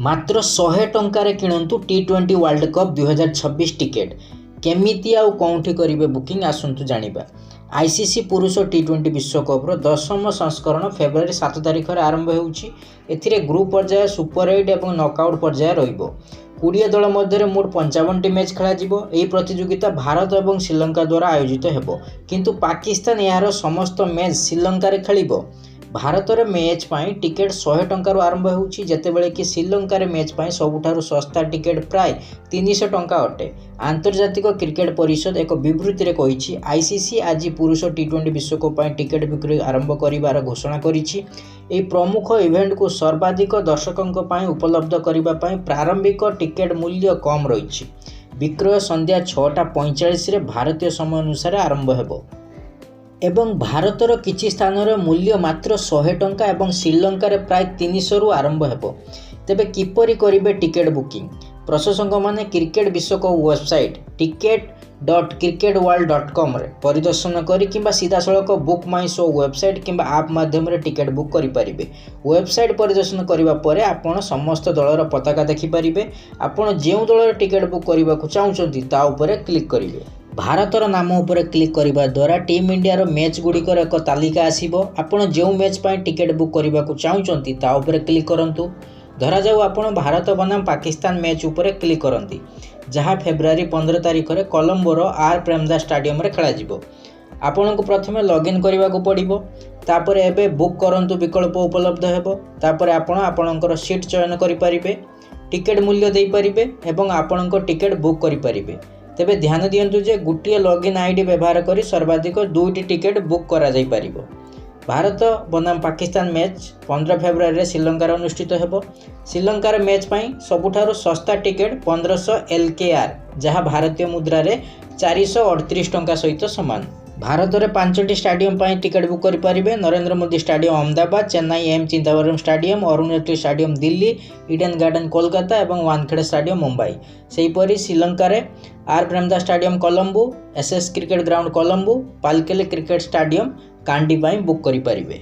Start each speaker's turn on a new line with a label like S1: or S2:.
S1: ମାତ୍ର 100 ଟଙ୍କାରେ କିଣନ୍ତୁ T20 ୱାର୍ଲ୍ଡ କପ୍ 2026 ଟିକେଟ୍। କେମିତି ଆଉ କେଉଁଠି କରିବେ ବୁକିଂ ଆସନ୍ତୁ ଜାଣିବା। ଆଇସିସି ପୁରୁଷ T20 ବିଶ୍ୱକପ୍ର 10ମ ସଂସ୍କରଣ ଫେବୃଆରୀ 7 ତାରିଖରେ ଆରମ୍ଭ ହେଉଛି। ଏଥିରେ ଗ୍ରୁପ୍ ପର୍ଯ୍ୟାୟ, ସୁପର 8 ଏବଂ ନକ୍ଆଉଟ୍ ପର୍ଯ୍ୟାୟ ରହିବ। 20 ଦଳ ମଧ୍ୟରେ ମୋଟ 55ଟି ମ୍ୟାଚ୍ ଖେଳାଯିବ। ଏହି ପ୍ରତିଯୋଗିତା ଭାରତ ଏବଂ ଶ୍ରୀଲଙ୍କା ଦ୍ୱାରା ଆୟୋଜିତ ହେବ, କିନ୍ତୁ ପାକିସ୍ତାନ ଏହାର ସମସ୍ତ ମ୍ୟାଚ୍ ଶ୍ରୀଲଙ୍କାରେ ଖେଳିବ। ଭାରତରେ ମ୍ୟାଚ୍ ପାଇଁ ଟିକେଟ୍ 100 ଟଙ୍କାରୁ ଆରମ୍ଭ ହେଉଛି, ଯେତେବେଳେ କି ଶ୍ରୀଲଙ୍କାରେ ମ୍ୟାଚ୍ ପାଇଁ ସବୁଠାରୁ ଶସ୍ତା ଟିକେଟ୍ ପ୍ରାୟ 300 ଟଙ୍କା ଅଟେ। ଆନ୍ତର୍ଜାତିକ କ୍ରିକେଟ୍ ପରିଷଦ ଏକ ବିବୃତ୍ତିରେ କହିଛି, ଆଇସିସି ଆଜି ପୁରୁଷ T20 ବିଶ୍ୱକପ୍ ପାଇଁ ଟିକେଟ୍ ବିକ୍ରି ଆରମ୍ଭ କରିବାର ଘୋଷଣା କରିଛି। ଏହି ପ୍ରମୁଖ ଇଭେଣ୍ଟକୁ ସର୍ବାଧିକ ଦର୍ଶକଙ୍କ ପାଇଁ ଉପଲବ୍ଧ କରିବା ପାଇଁ ପ୍ରାରମ୍ଭିକ ଟିକେଟ୍ ମୂଲ୍ୟ କମ୍ ରହିଛି। ବିକ୍ରୟ ସନ୍ଧ୍ୟା 6:45ରେ ଭାରତୀୟ ସମୟ ଅନୁସାରେ ଆରମ୍ଭ ହେବ ଏବଂ ଭାରତର କିଛି ସ୍ଥାନରେ ମୂଲ୍ୟ ମାତ୍ର 100 ଟଙ୍କା ଏବଂ ଶ୍ରୀଲଙ୍କାରେ ପ୍ରାୟ 300ରୁ ଆରମ୍ଭ ହେବ। ତେବେ କିପରି କରିବେ ଟିକେଟ୍ ବୁକିଂ? ପ୍ରଶଂସକମାନେ କ୍ରିକେଟ୍ ବିଶ୍ୱକପ୍ ୱେବସାଇଟ୍ ticket.cricketworld.comରେ ପରିଦର୍ଶନ କରି କିମ୍ବା ସିଧାସଳଖ ବୁକ୍ ମାଇ ଶୋ ୱେବସାଇଟ୍ କିମ୍ବା ଆପ୍ ମାଧ୍ୟମରେ ଟିକେଟ୍ ବୁକ୍ କରିପାରିବେ। ୱେବସାଇଟ୍ ପରିଦର୍ଶନ କରିବା ପରେ ଆପଣ ସମସ୍ତ ଦଳର ପତାକା ଦେଖିପାରିବେ। ଆପଣ ଯେଉଁ ଦଳର ଟିକେଟ୍ ବୁକ୍ କରିବାକୁ ଚାହୁଁଛନ୍ତି ତା ଉପରେ କ୍ଲିକ୍ କରିବେ। ଭାରତର ନାମ ଉପରେ କ୍ଲିକ୍ କରିବା ଦ୍ୱାରା ଟିମ୍ ଇଣ୍ଡିଆର ମ୍ୟାଚ୍ ଗୁଡ଼ିକର ଏକ ତାଲିକା ଆସିବ। ଆପଣ ଯେଉଁ ମ୍ୟାଚ୍ ପାଇଁ ଟିକେଟ୍ ବୁକ୍ କରିବାକୁ ଚାହୁଁଛନ୍ତି ତା ଉପରେ କ୍ଲିକ୍ କରନ୍ତୁ। ଧରାଯାଉ ଆପଣ ଭାରତ ବନାମ ପାକିସ୍ତାନ ମ୍ୟାଚ୍ ଉପରେ କ୍ଲିକ୍ କରନ୍ତି, ଯାହା ଫେବୃଆରୀ 15 ତାରିଖରେ କଲମ୍ବୋର ଆର୍ ପ୍ରେମଦାସ ଷ୍ଟାଡିୟମରେ ଖେଳାଯିବ। ଆପଣଙ୍କୁ ପ୍ରଥମେ ଲଗ୍ଇନ୍ କରିବାକୁ ପଡ଼ିବ। ତାପରେ ଏବେ ବୁକ୍ କରନ୍ତୁ ବିକଳ୍ପ ଉପଲବ୍ଧ ହେବ। ତାପରେ ଆପଣ ଆପଣଙ୍କର ସିଟ୍ ଚୟନ କରିପାରିବେ, ଟିକେଟ୍ ମୂଲ୍ୟ ଦେଇପାରିବେ ଏବଂ ଆପଣଙ୍କ ଟିକେଟ୍ ବୁକ୍ କରିପାରିବେ। ତେବେ ଧ୍ୟାନ ଦିଅନ୍ତୁ ଯେ ଗୋଟିଏ ଲଗ୍ଇନ୍ ଆଇଡି ବ୍ୟବହାର କରି ସର୍ବାଧିକ 2ଟି ଟିକେଟ୍ ବୁକ୍ କରାଯାଇପାରିବ। ଭାରତ ବନାମ ପାକିସ୍ତାନ ମ୍ୟାଚ୍ 15 ଫେବୃଆରୀରେ ଶ୍ରୀଲଙ୍କାରେ ଅନୁଷ୍ଠିତ ହେବ। ଶ୍ରୀଲଙ୍କାର ମ୍ୟାଚ୍ ପାଇଁ ସବୁଠାରୁ ଶସ୍ତା ଟିକେଟ୍ 1500 LKR, ଯାହା ଭାରତୀୟ ମୁଦ୍ରାରେ 438 ଟଙ୍କା ସହିତ ସମାନ। ଭାରତରେ 5ଟି ଷ୍ଟାଡିୟମ ପାଇଁ ଟିକେଟ୍ ବୁକ୍ କରିପାରିବେ। Narendra Modi stadium Ahmedabad, Chennai M Chidambaram stadium, Arun Jaitley stadium Delhi, Eden garden Kolkata ଏବଂ ୱାନଖେଡେ ଷ୍ଟାଡିୟମ ମୁମ୍ବାଇ। ସେହିପରି ଶ୍ରୀଲଙ୍କାରେ R Premadasa stadium Colombo, SS cricket ground Colombo, Pallekele cricket stadium Kandy ପାଇଁ ବୁକ୍ କରିପାରିବେ।